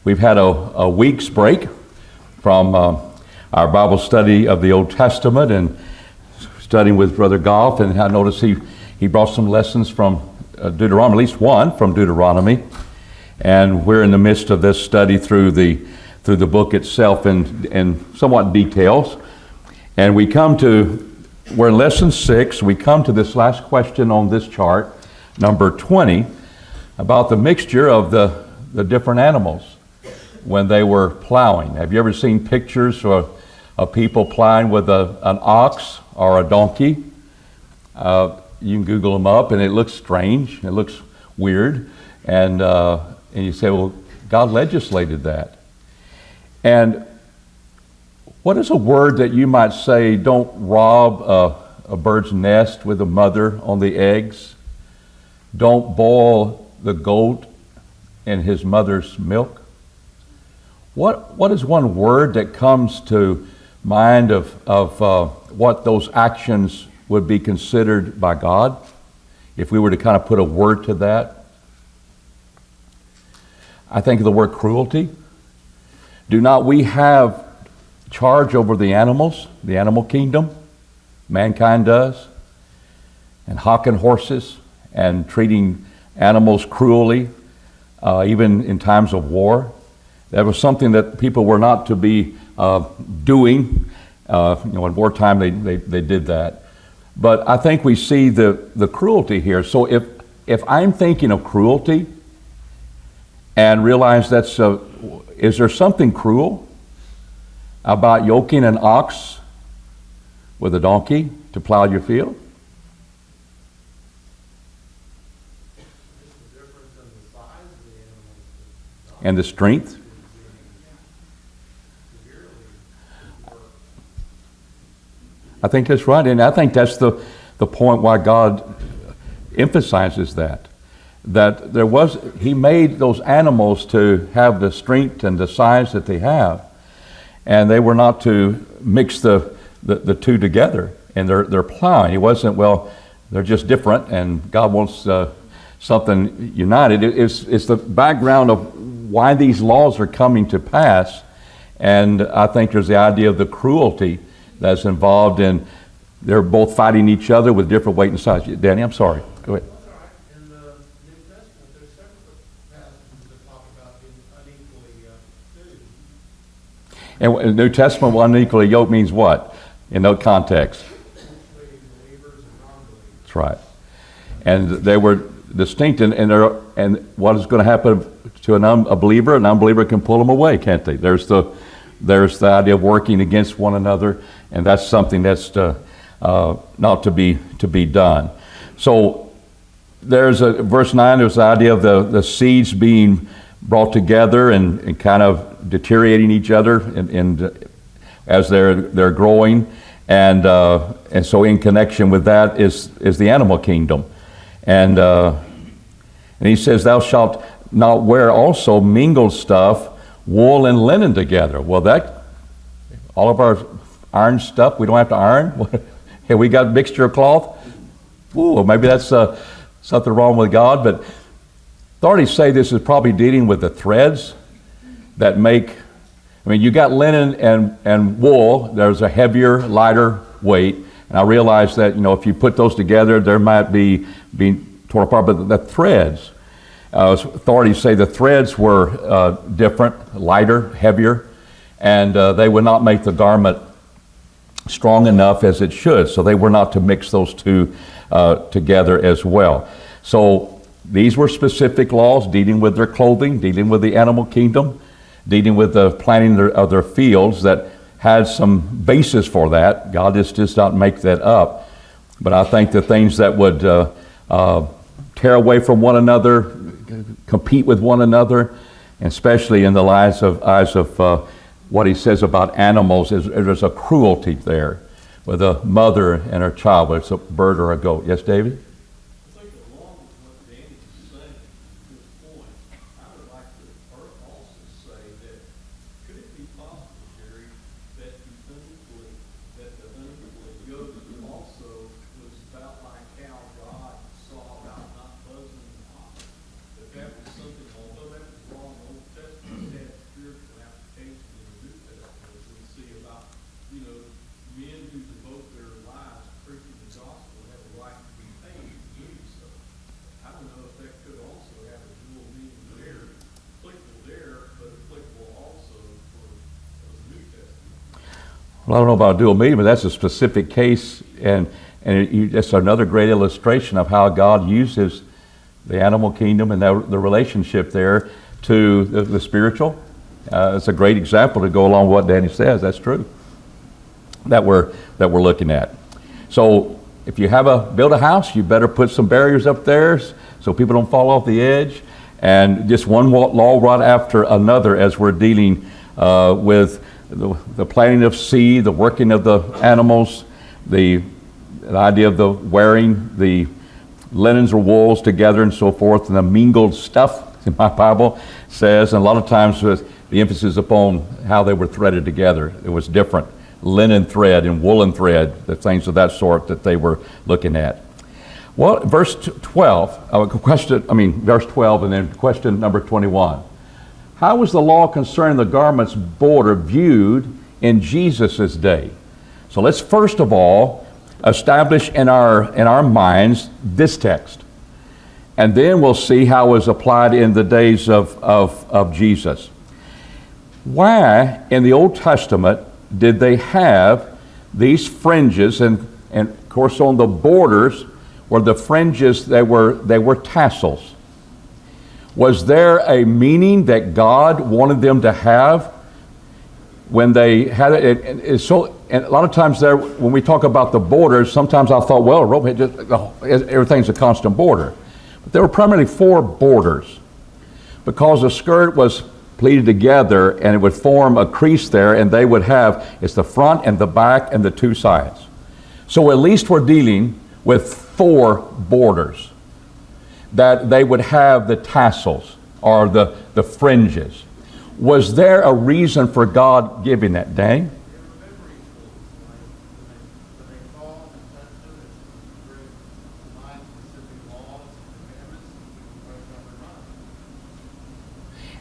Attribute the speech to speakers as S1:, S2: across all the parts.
S1: We've had a week's break from our Bible study of the Old Testament and studying with Brother Goff, and I noticed he brought some lessons from Deuteronomy, at least one from Deuteronomy, and we're in the midst of this study through the book itself in somewhat details. And we're in lesson 6. We come to this last question on this chart, number 20, about the mixture of the different animals when they were plowing. Have you ever seen pictures of people plowing with an ox or a donkey? You can Google them up, and it looks strange. It looks weird. And you say, well, God legislated that. And what is a word that you might say, don't rob a bird's nest with a mother on the eggs? Don't boil the goat in his mother's milk? What is one word that comes to mind of what those actions would be considered by God, if we were to kind of put a word to that? I think of the word cruelty. Do not we have charge over the animals, the animal kingdom? Mankind does. And hocking horses and treating animals cruelly, even in times of war. That was something that people were not to be doing. In wartime they did that. But I think we see the cruelty here. So if I'm thinking of cruelty and realize is there something cruel about yoking an ox with a donkey to plow your field? And the strength? I think that's right, and I think that's the point why God emphasizes that He made those animals to have the strength and the size that they have, and they were not to mix the two together, and they're plowing. He wasn't, well, they're just different, and God wants something united. It's the background of why these laws are coming to pass, and I think there's the idea of the cruelty that's involved in, they're both fighting each other with different weight and size. Danny, I'm sorry. Go ahead.
S2: That's all right. In the New Testament, there's several passages that talk about being unequally yoked.
S1: And in the New Testament, unequally yoked means what? In that context?
S2: Essentially, believers and non-believers.
S1: That's right. And they were distinct, and what is going to happen to an unbeliever? An unbeliever can pull them away, can't they? There's the idea of working against one another, and that's something that's not to be done. So there's verse 9, there's the idea of the seeds being brought together and kind of deteriorating each other and as they're growing, and so in connection with that is the animal kingdom, and he says, thou shalt not wear also mingled stuff, wool and linen together. Well, all of our iron stuff, we don't have to iron. Have we got mixture of cloth? Ooh, maybe that's something wrong with God. But authorities say this is probably dealing with the threads that make. I mean, you got linen and wool. There's a heavier, lighter weight. And I realize that if you put those together, there might be being torn apart. But the threads. Authorities say the threads were different, lighter, heavier, and they would not make the garment strong enough as it should, so they were not to mix those two together as well. So these were specific laws dealing with their clothing, dealing with the animal kingdom, dealing with the planting of their fields that had some basis for that. God just not make that up. But I think the things that would tear away from one another, compete with one another, and especially in the eyes of what he says about animals, there's a cruelty there with a mother and her child, whether it's a bird or a goat. Yes, David?
S3: I think along with what Danny is saying at this point, I would like to also say that could it be possible, Jerry, that the unequally yoked also was about like how God saw about not buzzing the ox? That was something, although that was wrong in the Old Testament, that
S1: Well, I don't know about a dual medium, but that's a specific case, and it's another great illustration of how God uses the animal kingdom and the relationship there to the spiritual. It's a great example to go along with what Danny says. That's true. That we're looking at. So if you build a house, you better put some barriers up there so people don't fall off the edge. And just one law right after another as we're dealing with the planting of seed, the working of the animals, the idea of the wearing the linens or wools together and so forth, and the mingled stuff, in my Bible says, and a lot of times with the emphasis upon how they were threaded together. It was different. Linen thread and woolen thread, the things of that sort that they were looking at. Well, verse 12, verse 12 and then question number 21. How was the law concerning the garment's border viewed in Jesus' day? So let's first of all establish in our minds this text. And then we'll see how it was applied in the days of Jesus. Why in the Old Testament did they have these fringes, and of course on the borders were the fringes, they were tassels. Was there a meaning that God wanted them to have when they had it? And a lot of times there, when we talk about the borders, sometimes I thought, well, everything's a constant border. But there were primarily 4 borders, because the skirt was pleated together and it would form a crease there, and they would have, it's the front and the back and the 2 sides. So at least we're dealing with 4 borders that they would have the tassels or the fringes. Was there a reason for God giving that, Danny?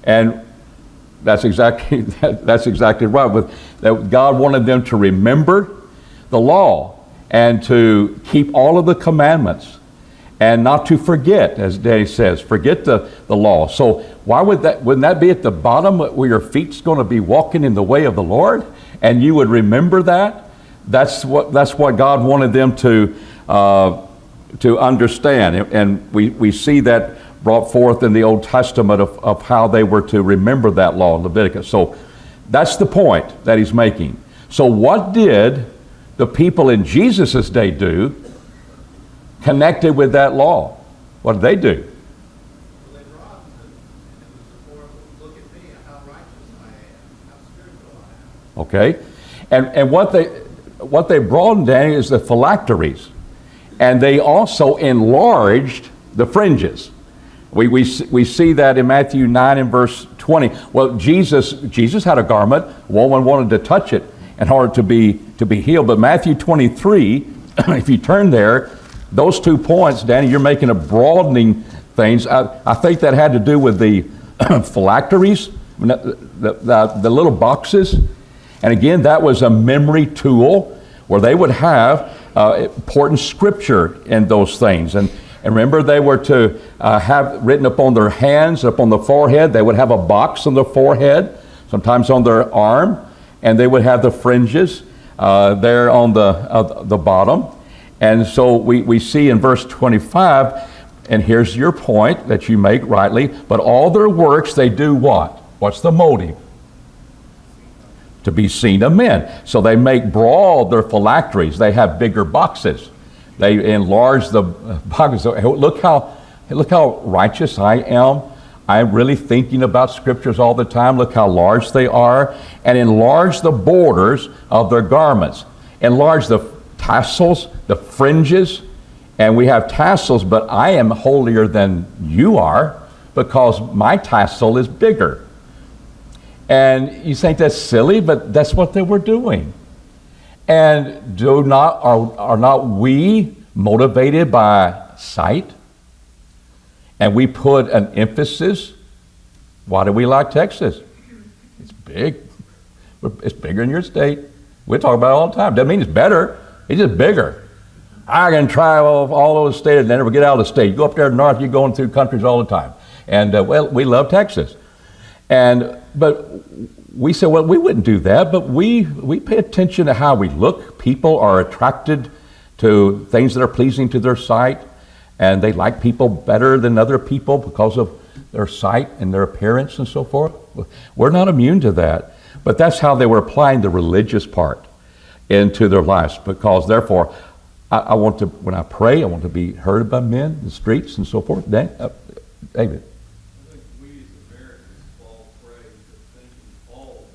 S1: And that's exactly right. That God wanted them to remember the law and to keep all of the commandments and not to forget, as Danny says, forget the law. So why wouldn't that be at the bottom where your feet's going to be walking in the way of the Lord, and you would remember that? That's what God wanted them to understand, and we see that brought forth in the Old Testament of how they were to remember that law in Leviticus. So that's the point that he's making. So what did the people in Jesus' day do connected with that law? What did they do?
S2: Well, they brought it was for, look at me, how righteous I am, how spiritual I am.
S1: Okay, and what they broadened, Danny, is the phylacteries, and they also enlarged the fringes. We see that in Matthew 9 and verse 20. Well, Jesus had a garment. A woman wanted to touch it in order to be healed. But Matthew 23, if you turn there, those 2 points, Danny, you're making a broadening things. I think that had to do with the phylacteries, the little boxes. And again, that was a memory tool where they would have important scripture in those things. And remember, they were to have written upon their hands, upon the forehead. They would have a box on their forehead, sometimes on their arm, and they would have the fringes there on the bottom. And so we see in verse 25, and here's your point that you make rightly, but all their works they do what? What's the motive? To be seen of men. So they make broad their phylacteries. They have bigger boxes. They enlarge the boxes. Look how righteous I am. I'm really thinking about scriptures all the time. Look how large they are. And enlarge the borders of their garments. Enlarge the tassels, the fringes. And we have tassels, but I am holier than you are because my tassel is bigger. And you think that's silly, but that's what they were doing. And are not we motivated by sight? And we put an emphasis. Why do we like Texas? It's big. It's bigger than your state. We talk about it all the time. Doesn't mean it's better. It's just bigger. I can travel all over the state and never get out of the state. You go up there north, you're going through countries all the time. And well, we love Texas. But we say, well, we wouldn't do that, but we pay attention to how we look. People are attracted to things that are pleasing to their sight, and they like people better than other people because of their sight and their appearance and so forth. We're not immune to that, but that's how they were applying the religious part into their lives, because therefore, I want to, when I pray, I want to be heard by men in the streets and so forth. David.
S3: I think we as Americans fall prey to thinking always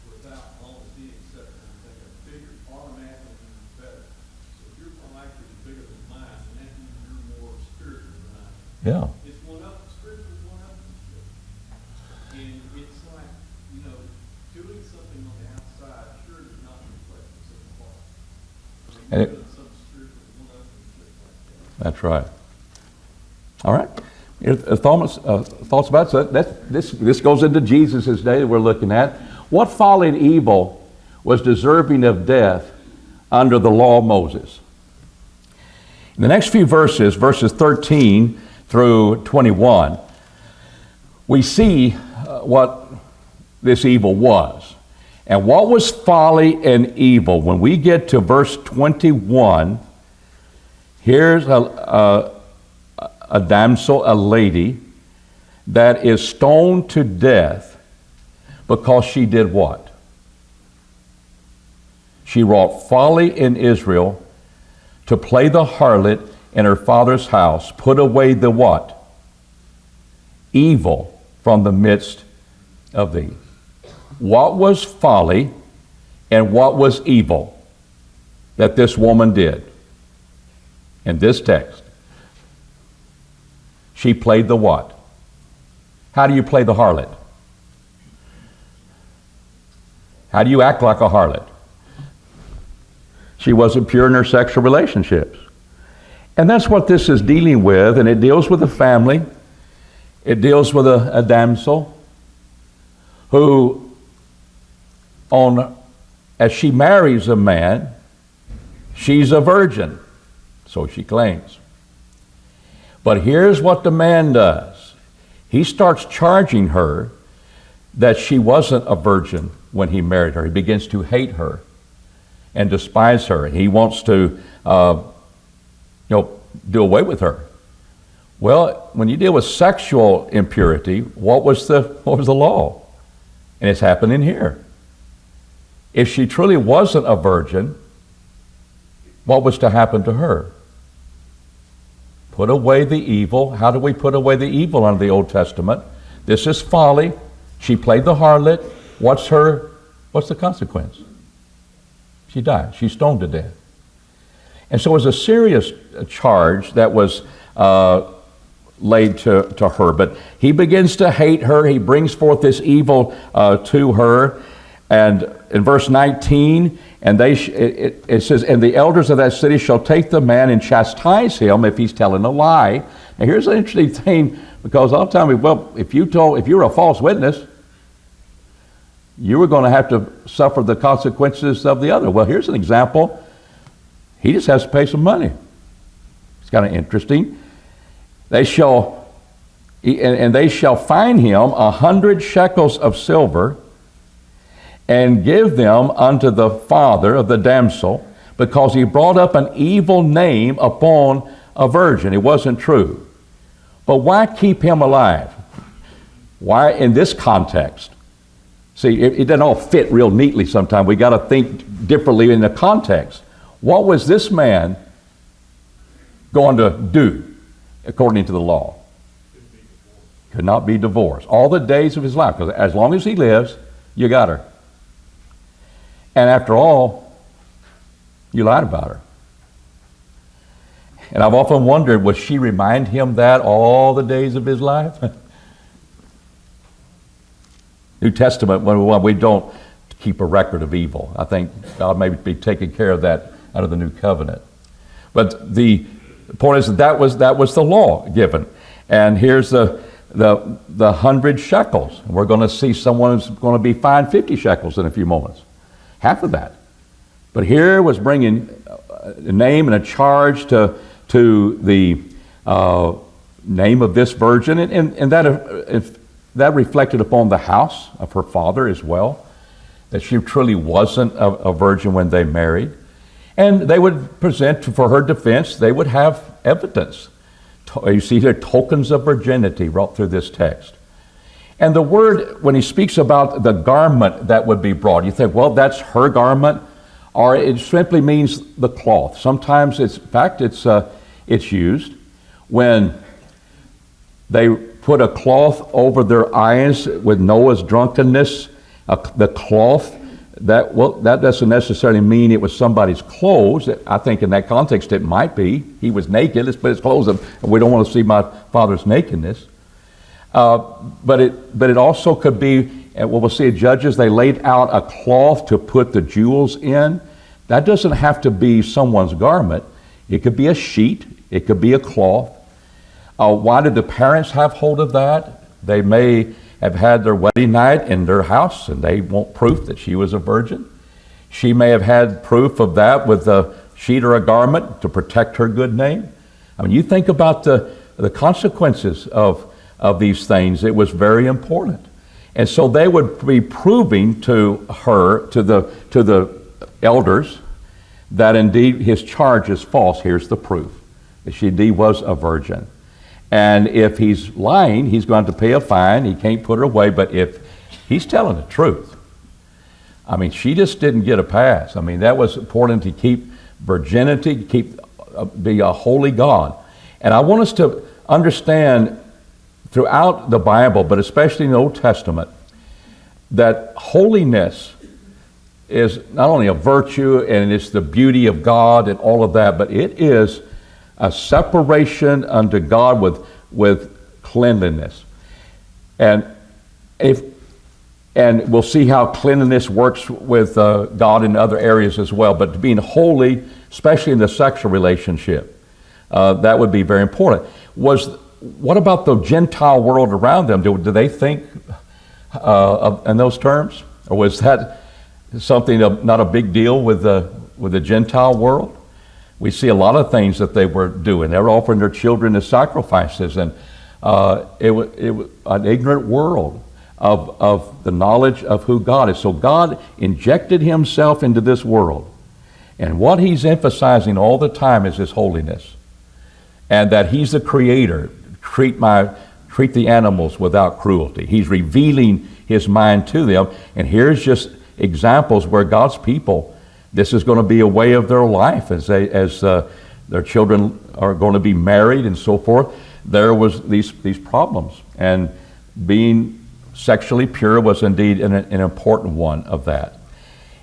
S3: without honesty, except when we think a figure automatically means better. So if your life is bigger than mine, then that means you're more spiritual than I am.
S1: Yeah.
S3: It's one up, spiritual is one up. And it's like, doing something on the outside sure does not reflect what's in the heart.
S1: And it-
S3: Doing something spiritual is one up and just like that.
S1: That's right. All right. Thoughts about it? So this goes into Jesus' day that we're looking at. What folly and evil was deserving of death under the law of Moses? In the next few verses 13 through 21, we see what this evil was. And what was folly and evil? When we get to verse 21, here's a damsel, a lady, that is stoned to death because she did what? She wrought folly in Israel to play the harlot in her father's house, put away the what? Evil from the midst of thee. What was folly and what was evil that this woman did in this text? She played the what? How do you play the harlot? How do you act like a harlot? She wasn't pure in her sexual relationships. And that's what this is dealing with, and it deals with a family. It deals with a damsel who, as she marries a man, she's a virgin, so she claims. But here's what the man does. He starts charging her that she wasn't a virgin when he married her. He begins to hate her and despise her. He wants to do away with her. Well, when you deal with sexual impurity, what was the law? And it's happening here. If she truly wasn't a virgin, what was to happen to her? Put away the evil. How do we put away the evil under the Old Testament? This is folly. She played the harlot. What's the consequence? She died. She's stoned to death. And so it was a serious charge that was laid to her. But he begins to hate her. He brings forth this evil to her. And in verse 19, and it says, and the elders of that city shall take the man and chastise him if he's telling a lie. Now here's an interesting thing, because all the time, well, if you were a false witness, you were going to have to suffer the consequences of the other. Well, here's an example. He just has to pay some money. It's kind of interesting. They shall fine him 100 shekels of silver, and give them unto the father of the damsel, because he brought up an evil name upon a virgin. It wasn't true. But why keep him alive? Why in this context? See, it doesn't all fit real neatly sometimes. We got to think differently in the context. What was this man going to do according to the law? Could not be divorced. All the days of his life, because as long as he lives, you got her. And after all, you lied about her. And I've often wondered, would she remind him that all the days of his life? New Testament, we don't keep a record of evil. I think God may be taking care of that out of the new covenant. But the point is that was the law given. And here's the 100 shekels. We're going to see someone who's going to be fined 50 shekels in a few moments. Half of that. But here was bringing a name and a charge to the name of this virgin, and that that reflected upon the house of her father as well, that she truly wasn't a virgin when they married. And they would present, for her defense, they would have evidence. You see here tokens of virginity wrought through this text. And the word, when he speaks about the garment that would be brought, you think, well, that's her garment, or it simply means the cloth. Sometimes, in fact, it's used when they put a cloth over their eyes with Noah's drunkenness. The cloth, that doesn't necessarily mean it was somebody's clothes. I think in that context it might be. He was naked, let's put his clothes up, and we don't want to see my father's nakedness. But it also could be, and we'll see in Judges, they laid out a cloth to put the jewels in. That doesn't have to be someone's garment. It could be a sheet. It could be a cloth. Why did the parents have hold of that? They may have had their wedding night in their house, and they want proof that she was a virgin. She may have had proof of that with a sheet or a garment to protect her good name. I mean, you think about the consequences of these things. It was very important. And so they would be proving to her, to the elders, that indeed his charge is false. Here's the proof, that she indeed was a virgin. And if he's lying, he's going to pay a fine. He can't put her away. But if he's telling the truth, I mean, she just didn't get a pass. I mean, that was important to keep virginity, be a holy God. And I want us to understand throughout the Bible, but especially in the Old Testament, that holiness is not only a virtue and it's the beauty of God and all of that, but it is a separation unto God with cleanliness. And we'll see how cleanliness works with God in other areas as well. But being holy, especially in the sexual relationship, that would be very important. What about the Gentile world around them? Do they think in those terms? Or was that something not a big deal with the Gentile world? We see a lot of things that they were doing. They were offering their children as sacrifices, and it was an ignorant world of the knowledge of who God is. So God injected himself into this world, and what he's emphasizing all the time is his holiness, and that he's the creator. Treat the animals without cruelty. He's revealing his mind to them, and here's just examples where God's people, this is going to be a way of their life as their children are going to be married and so forth. There was these problems, and being sexually pure was indeed an important one of that.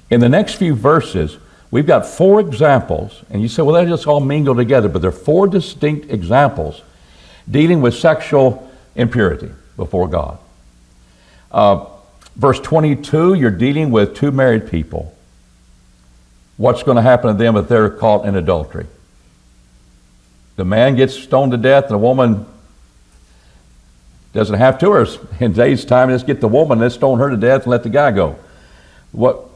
S1: In the next few verses, we've got 4 examples, and you say, well, they just all mingle together, but there are 4 distinct examples dealing with sexual impurity before God. Verse 22, you're dealing with 2 married people. What's going to happen to them if they're caught in adultery? The man gets stoned to death, and the woman doesn't have to. Or in today's time, let's get the woman, let's stone her to death, and let the guy go. What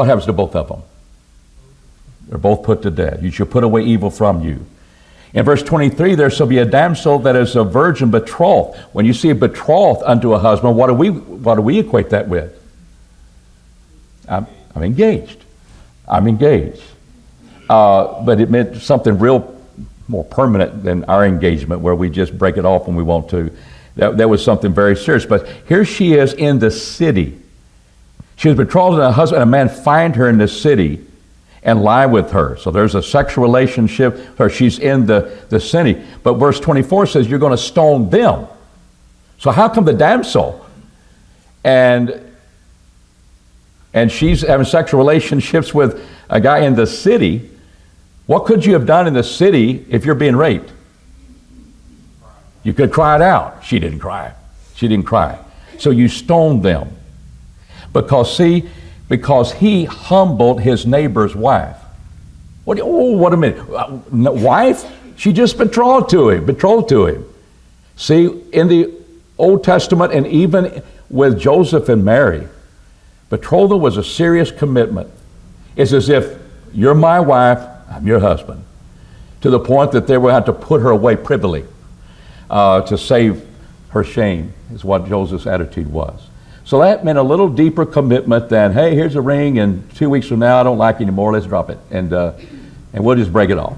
S1: happens to both of them? They're both put to death. You shall put away evil from you. In verse 23, there shall be a damsel that is a virgin betrothed. When you see a betrothed unto a husband, what do we equate that with? I'm engaged. I'm engaged. But it meant something real more permanent than our engagement, where we just break it off when we want to. That was something very serious. But here she is in the city. She was betrothed to a husband, and a man find her in the city and lie with her. So there's a sexual relationship, or she's in the city. But verse 24 says you're going to stone them. So how come the damsel and she's having sexual relationships with a guy in the city? What could you have done in the city if you're being raped? You could cry it out. She didn't cry. She didn't cry. So you stoned them. Because he humbled his neighbor's wife. What a minute. Wife? She just betrothed to him. See, in the Old Testament, and even with Joseph and Mary, betrothal was a serious commitment. It's as if you're my wife, I'm your husband, to the point that they would have to put her away privily to save her shame, is what Joseph's attitude was. So that meant a little deeper commitment than, hey, here's a ring, and 2 weeks from now I don't like it anymore, let's drop it, and we'll just break it off.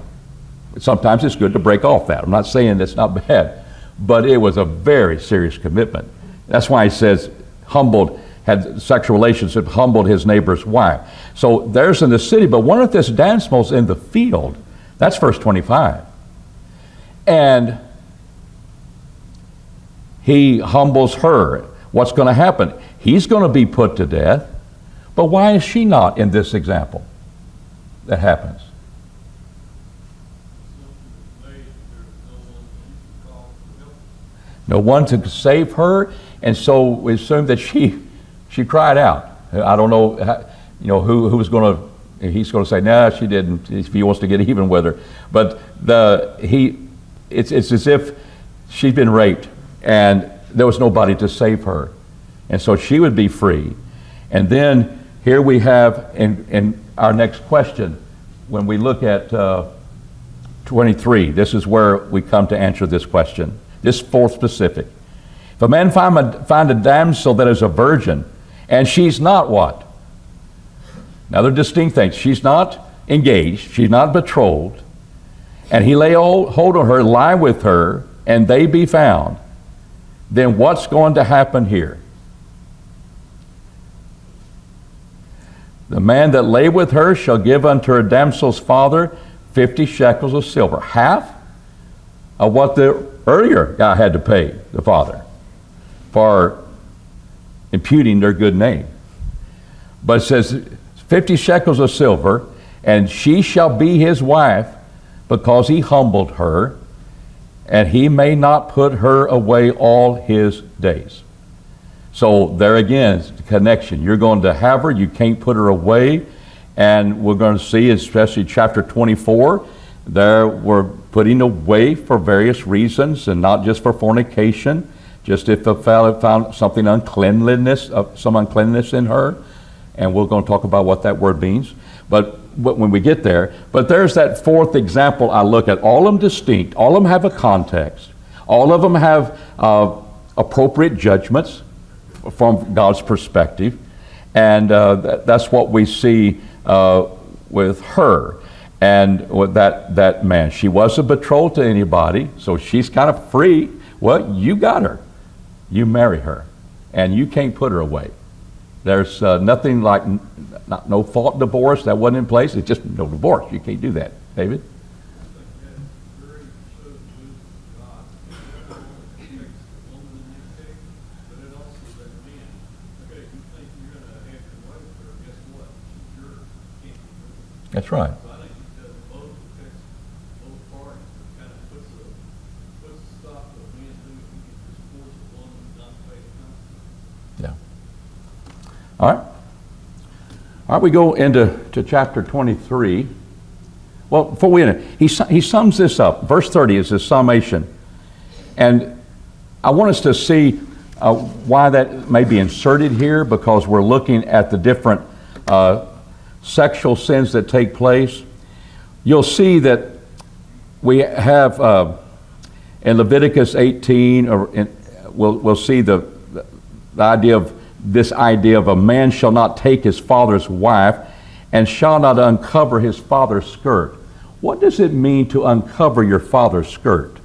S1: Sometimes it's good to break off that. I'm not saying that's not bad, but it was a very serious commitment. That's why he says had sexual relationship, humbled his neighbor's wife. So there's in the city, but what if this damsel's in the field? That's verse 25. And he humbles her. What's going to happen? He's going to be put to death. But why is she not in this example that happens? No one to save her, and so we assume that she cried out. I don't know, who was going to. He's going to say, no, she didn't. If he wants to get even with her, but it's as if she'd been raped, and there was nobody to save her, and so she would be free. And then here we have in our next question, when we look at 23, this is where we come to answer this question. This fourth specific. If a man find a damsel that is a virgin, and she's not what? Now they're distinct things. She's not engaged, she's not betrothed, and he lay hold on her, lie with her, and they be found, then what's going to happen here? The man that lay with her shall give unto her damsel's father 50 shekels of silver, half of what the earlier guy had to pay the father for imputing their good name. But it says 50 shekels of silver, and she shall be his wife, because he humbled her, and he may not put her away all his days. So there again is the connection. You're going to have her, you can't put her away, and we're going to see, especially chapter 24, there we're putting away for various reasons, and not just for fornication, just if a fellow found something some uncleanness in her, and we're going to talk about what that word means. But when we get there, but there's that fourth example I look at. All of them distinct, all of them have a context, all of them have appropriate judgments from God's perspective, and that's what we see with her and with that man. She wasn't betrothed to anybody, so she's kind of free. Well, you got her, you marry her, and you can't put her away. There's nothing like no fault divorce that wasn't in place. It's just no divorce. You can't do that, David. That's right.
S3: So I think it does both affects both parties. It kind of puts a stop to a man who can just force a woman not to pay the consequences.
S1: Yeah. All right. All right, we go into chapter 23. Well, before we end it, he sums this up. Verse 30 is his summation. And I want us to see why that may be inserted here, because we're looking at the different sexual sins that take place. You'll see that we have in Leviticus 18, we'll see the idea of a man shall not take his father's wife and shall not uncover his father's skirt. What does it mean to uncover your father's skirt?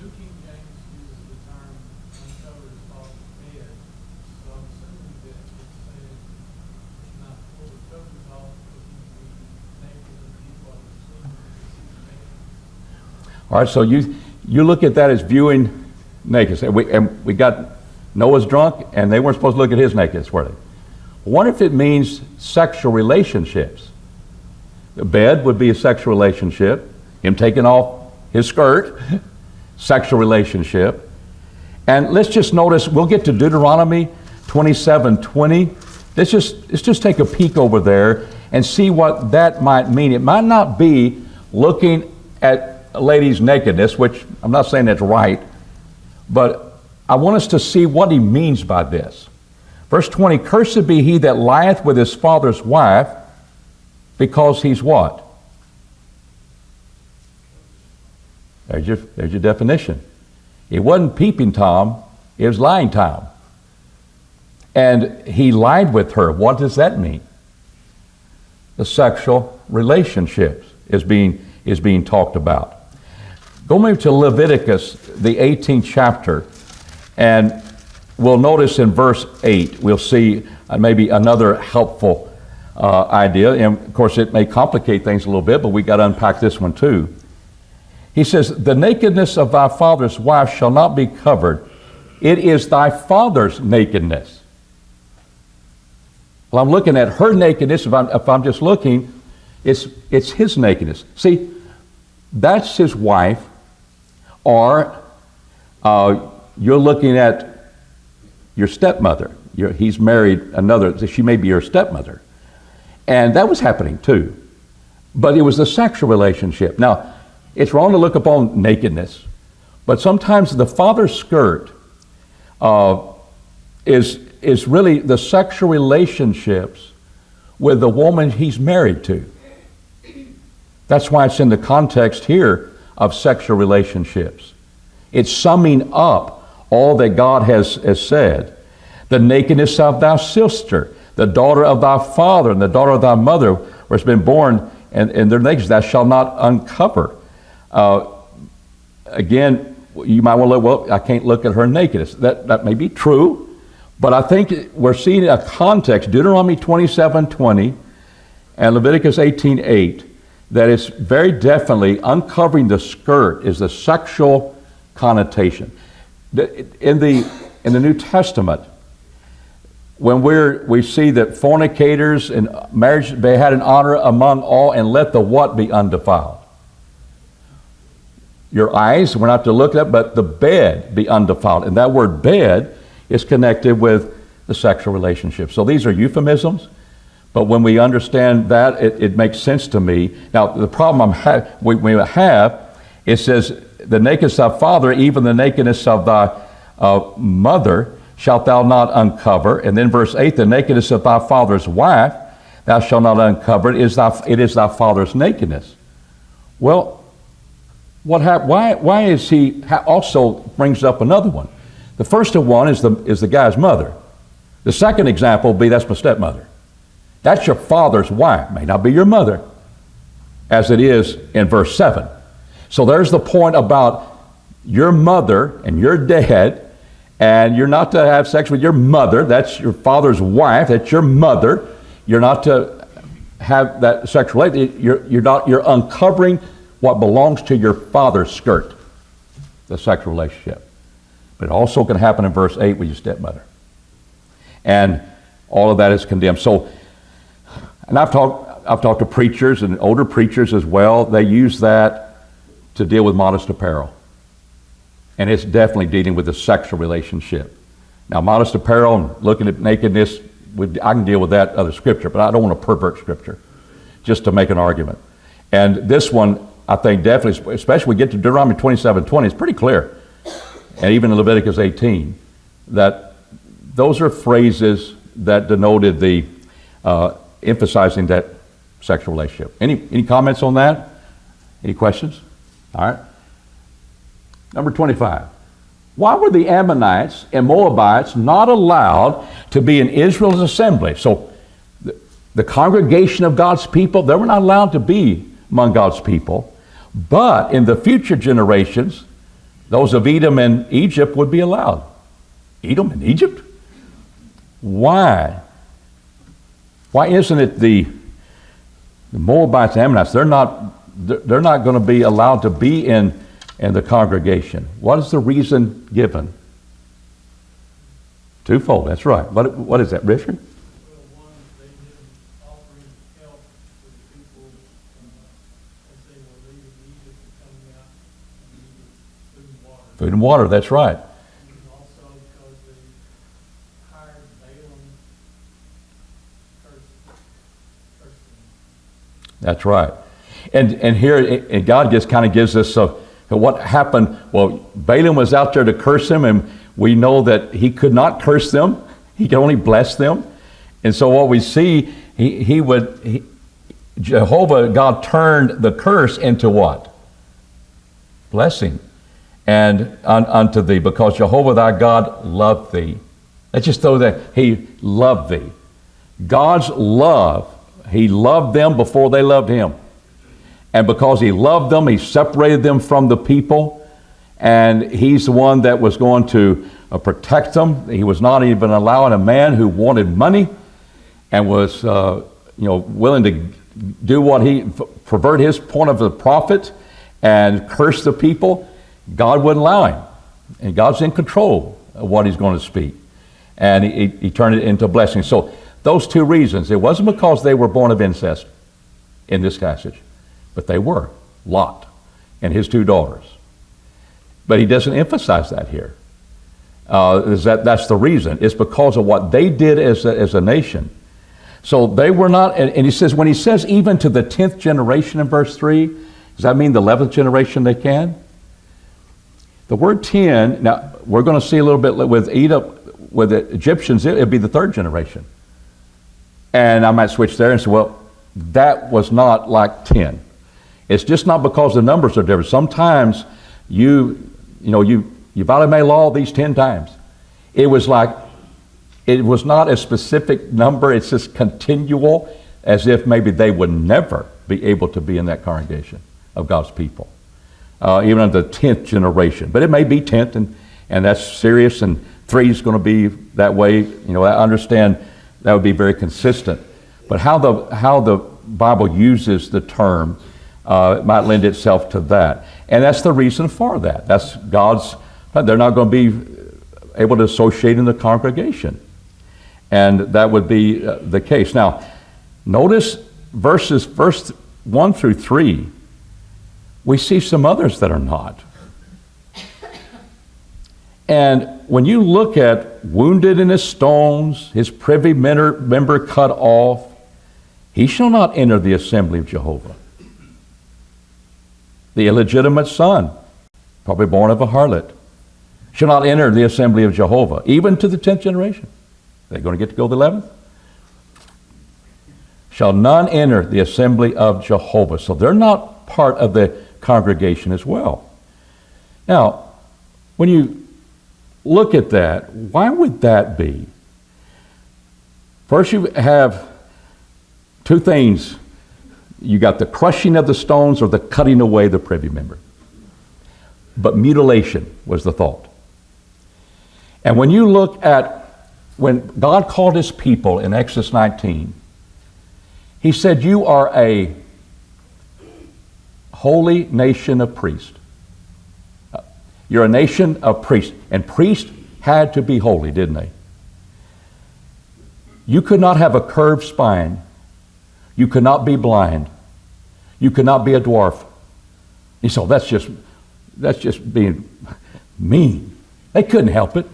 S4: New King James uses the term uncover his father's head, so I'm assuming that it's saying not pull the covers off because he'd be naked and people are assuming that he's naked.
S1: All right, so you look at that as viewing nakedness. And we got Noah's drunk, and they weren't supposed to look at his nakedness, were they? What if it means sexual relationships? The bed would be a sexual relationship. Him taking off his skirt, sexual relationship. And let's just notice, we'll get to Deuteronomy 27:20. Let's just take a peek over there and see what that might mean. It might not be looking at a lady's nakedness, which I'm not saying that's right, but I want us to see what he means by this. Verse 20, cursed be he that lieth with his father's wife, because he's what? There's your definition. It wasn't peeping Tom, it was lying Tom. And he lied with her. What does that mean? The sexual relationships is being talked about. Go maybe to Leviticus, the 18th chapter, and we'll notice in verse 8, we'll see maybe another helpful idea. And of course, it may complicate things a little bit, but we got to unpack this one too. He says, the nakedness of thy father's wife shall not be covered. It is thy father's nakedness. Well, I'm looking at her nakedness. If I'm just looking, it's his nakedness. See, that's his wife, or you're looking at your stepmother. He's married another, she may be your stepmother. And that was happening too. But it was the sexual relationship. Now, it's wrong to look upon nakedness, but sometimes the father's skirt is really the sexual relationships with the woman he's married to. That's why it's in the context here of sexual relationships. It's summing up all that God has said. The nakedness of thy sister, the daughter of thy father, and the daughter of thy mother, where it's been born, and their nakedness, thou shalt not uncover. Again, you might want to look, well, I can't look at her nakedness. That may be true, but I think we're seeing a context, Deuteronomy 27:20 and Leviticus 18:8, that is very definitely uncovering the skirt is the sexual connotation. In the New Testament, when we see that fornicators and marriage, they had an honor among all, and let the what be undefiled? Your eyes, we're not to look at, but the bed be undefiled. And that word bed is connected with the sexual relationship. So these are euphemisms, but when we understand that, it makes sense to me. Now, the problem we have, it says, the nakedness of thy father, even the nakedness of thy mother, shalt thou not uncover. And then verse 8, the nakedness of thy father's wife, thou shalt not uncover. It is thy father's nakedness. Well, why is he also brings up another one? The first one is the guy's mother. The second example would be, that's my stepmother. That's your father's wife. May not be your mother, as it is in verse 7. So there's the point about your mother and your dad, and you're not to have sex with your mother. That's your father's wife. That's your mother. You're not to have that sexual relationship. You're uncovering what belongs to your father's skirt, the sexual relationship. But it also can happen in verse 8 with your stepmother. And all of that is condemned. So, and I've talked to preachers and older preachers as well. They use that to deal with modest apparel. And it's definitely dealing with the sexual relationship. Now, modest apparel and looking at nakedness, I can deal with that other scripture, but I don't want to pervert scripture just to make an argument. And this one, I think definitely, especially when we get to Deuteronomy 27:20, it's pretty clear. And even in Leviticus 18, that those are phrases that denoted the emphasizing that sexual relationship. Any comments on that? Any questions? All right. Number 25. Why were the Ammonites and Moabites not allowed to be in Israel's assembly? So the congregation of God's people, they were not allowed to be among God's people. But in the future generations, those of Edom and Egypt would be allowed. Edom and Egypt? Why? Why isn't it the Moabites and Ammonites? They're not going to be allowed to be in the congregation. What is the reason given? Twofold, that's right. What is that, Richard?
S4: Well, one, they didn't offer any help to the people as they were leaving Egypt and coming out and needed food and water.
S1: Food and water, that's right.
S4: And also because they hired Balaam cursed them.
S1: That's right. And here, and God just kind of gives us what happened. Well, Balaam was out there to curse them, and we know that he could not curse them. He could only bless them. And so what we see, Jehovah, God turned the curse into what? blessing and unto thee, because Jehovah thy God loved thee. Let's just throw that, he loved thee. God's love, he loved them before they loved him. And because he loved them, he separated them from the people, and he's the one that was going to protect them. He was not even allowing a man who wanted money and was willing to do what he pervert his point of the prophet and curse the people. God wouldn't allow him, and God's in control of what he's going to speak, and he turned it into a blessing. So those two reasons, it wasn't because they were born of incest in this passage, but they were, Lot and his two daughters. But he doesn't emphasize that here. That's the reason. It's because of what they did as a nation. So they were not, and he says, when he says even to the 10th generation in verse 3, does that mean the 11th generation they can? The word 10, now we're going to see a little bit with the Egyptians, it'd be the 3rd generation. And I might switch there and say, well, that was not like 10. It's just not because the numbers are different. Sometimes you violate law these 10 times. It was not a specific number. It's just continual, as if maybe they would never be able to be in that congregation of God's people, even in the 10th generation. But it may be 10th, and that's serious, and 3 is going to be that way. I understand that would be very consistent. But how the Bible uses the term it might lend itself to that. And that's the reason for that. That's God's, they're not going to be able to associate in the congregation. And that would be the case. Now, notice verse 1 through 3, we see some others that are not. And when you look at wounded in his stones, his privy member cut off, he shall not enter the assembly of Jehovah. The illegitimate son, probably born of a harlot, shall not enter the assembly of Jehovah, even to the 10th generation. They're going to get to go to the 11th. Shall none enter the assembly of Jehovah. So they're not part of the congregation as well. Now, when you look at that, why would that be? First, you have two things. You got the crushing of the stones or the cutting away the privy member. But mutilation was the thought. And when you look at when God called his people in Exodus 19, he said, you are a holy nation of priests. You're a nation of priests. And priests had to be holy, didn't they? You could not have a curved spine. You could not be blind. You could not be a dwarf. He said, that's just being mean. They couldn't help it.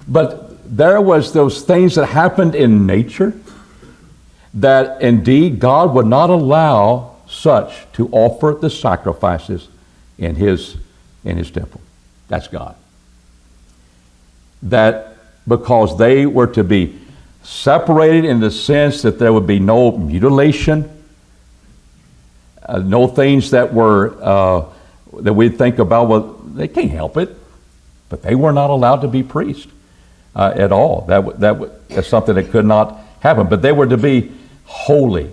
S1: But there was those things that happened in nature that indeed God would not allow such to offer the sacrifices in his temple. That's God. That because they were to be separated in the sense that there would be no mutilation, no things that were that we think about, well, they can't help it, but they were not allowed to be priests at all. That's something that could not happen. But they were to be holy.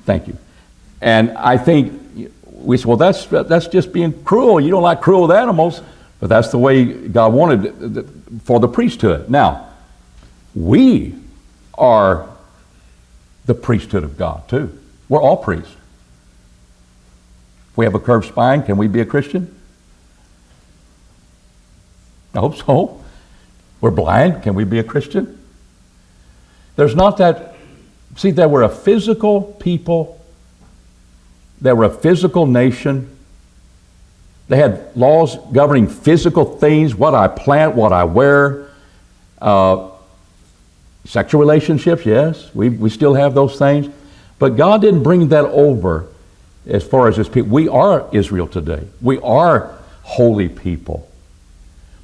S1: Thank you. And I think we say, well, that's just being cruel. You don't like cruel with animals, but that's the way God wanted it for the priesthood. Now, we are the priesthood of God too. We're all priests. If we have a curved spine, can we be a Christian? I hope so. We're blind, can we be a Christian? There's not that. See, they were a physical people. They were a physical nation. They had laws governing physical things, what I plant, what I wear. Sexual relationships, yes, we still have those things. But God didn't bring that over as far as his people. We are Israel today. We are holy people.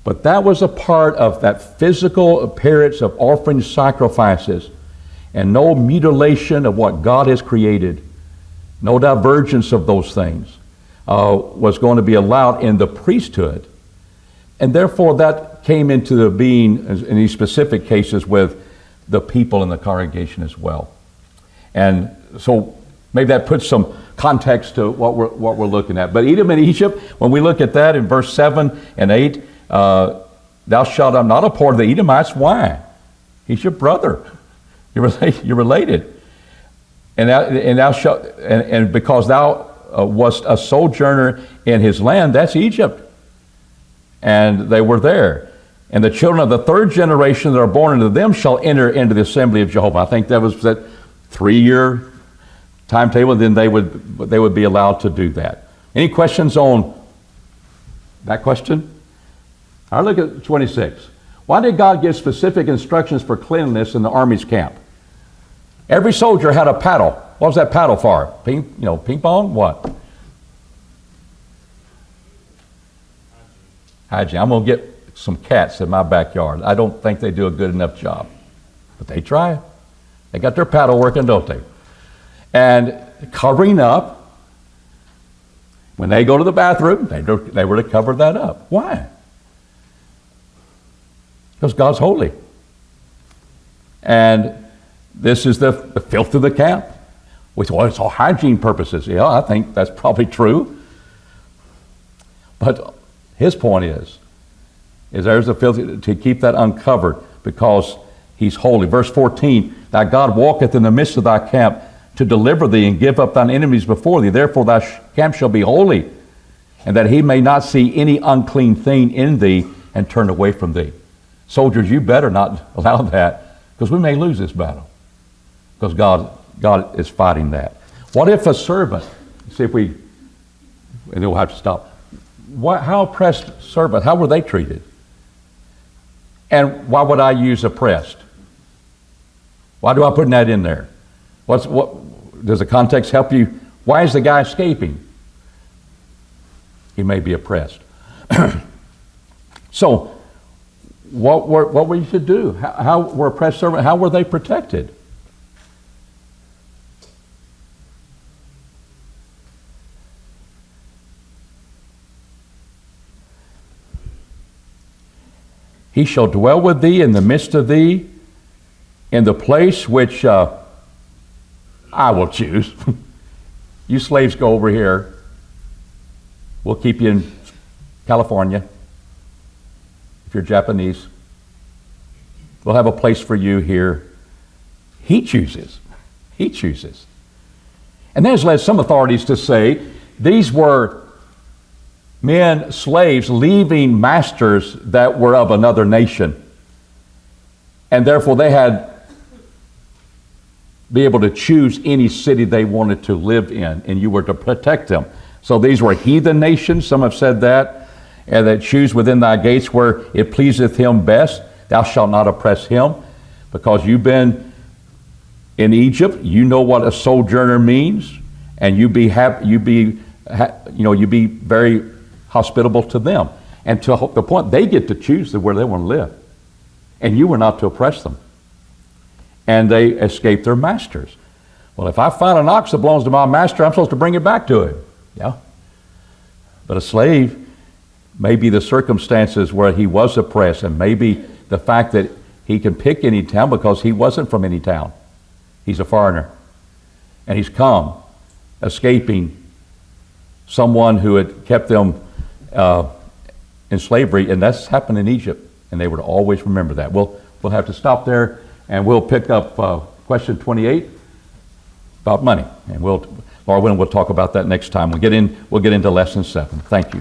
S1: But that was a part of that physical appearance of offering sacrifices and no mutilation of what God has created. No divergence of those things. was going to be allowed in the priesthood. And therefore that came into the being in these specific cases with the people in the congregation as well. And so maybe that puts some context to what we're looking at. But Edom and Egypt, when we look at that in verse 7 and 8, thou shalt not abhor the Edomites. Why? He's your brother. You're related. And thou shalt, and because thou wast a sojourner in his land, that's Egypt. And they were there. And the children of the third generation that are born unto them shall enter into the assembly of Jehovah. I think that was that 3-year timetable. Then they would be allowed to do that. Any questions on that question? All right, look at 26. Why did God give specific instructions for cleanliness in the army's camp? Every soldier had a paddle. What was that paddle for? Ping pong? What? Hygiene. I'm going to get some cats in my backyard. I don't think they do a good enough job. But they try. They got their paddle working, don't they? And covering up, when they go to the bathroom, they were to cover that up. Why? Because God's holy. And this is the filth of the camp. We thought, well, it's all hygiene purposes. Yeah, I think that's probably true. But his point is there's the filth to keep that uncovered because he's holy. Verse 14, thy God walketh in the midst of thy camp to deliver thee and give up thine enemies before thee. Therefore thy camp shall be holy, and that he may not see any unclean thing in thee and turn away from thee. Soldiers, you better not allow that, because we may lose this battle, because God is fighting that. What if a servant, see if we, and then we'll have to stop. How oppressed servant, how were they treated? And why would I use oppressed? Why do I put that in there? Does the context help you? Why is the guy escaping? He may be oppressed. So, what were you to do? How were oppressed servants, how were they protected? He shall dwell with thee in the midst of thee, in the place which I will choose. You slaves go over here. We'll keep you in California. If you're Japanese, we'll have a place for you here. He chooses. He chooses. And that has led some authorities to say these were men, slaves, leaving masters that were of another nation. And therefore they had be able to choose any city they wanted to live in, and you were to protect them. So these were heathen nations, some have said that, and that choose within thy gates where it pleaseth him best. Thou shalt not oppress him, because you've been in Egypt, you know what a sojourner means, and you be very hospitable to them. And to the point, they get to choose where they want to live. And you were not to oppress them. And they escape their masters. Well, if I find an ox that belongs to my master, I'm supposed to bring it back to him. Yeah. But a slave, maybe the circumstances where he was oppressed, and maybe the fact that he can pick any town because he wasn't from any town. He's a foreigner. And he's come, escaping someone who had kept them in slavery, and that's happened in Egypt. And they would always remember that. We'll have to stop there. And we'll pick up question 28 about money. And Lord willing, we'll talk about that next time. We'll get into lesson 7. Thank you.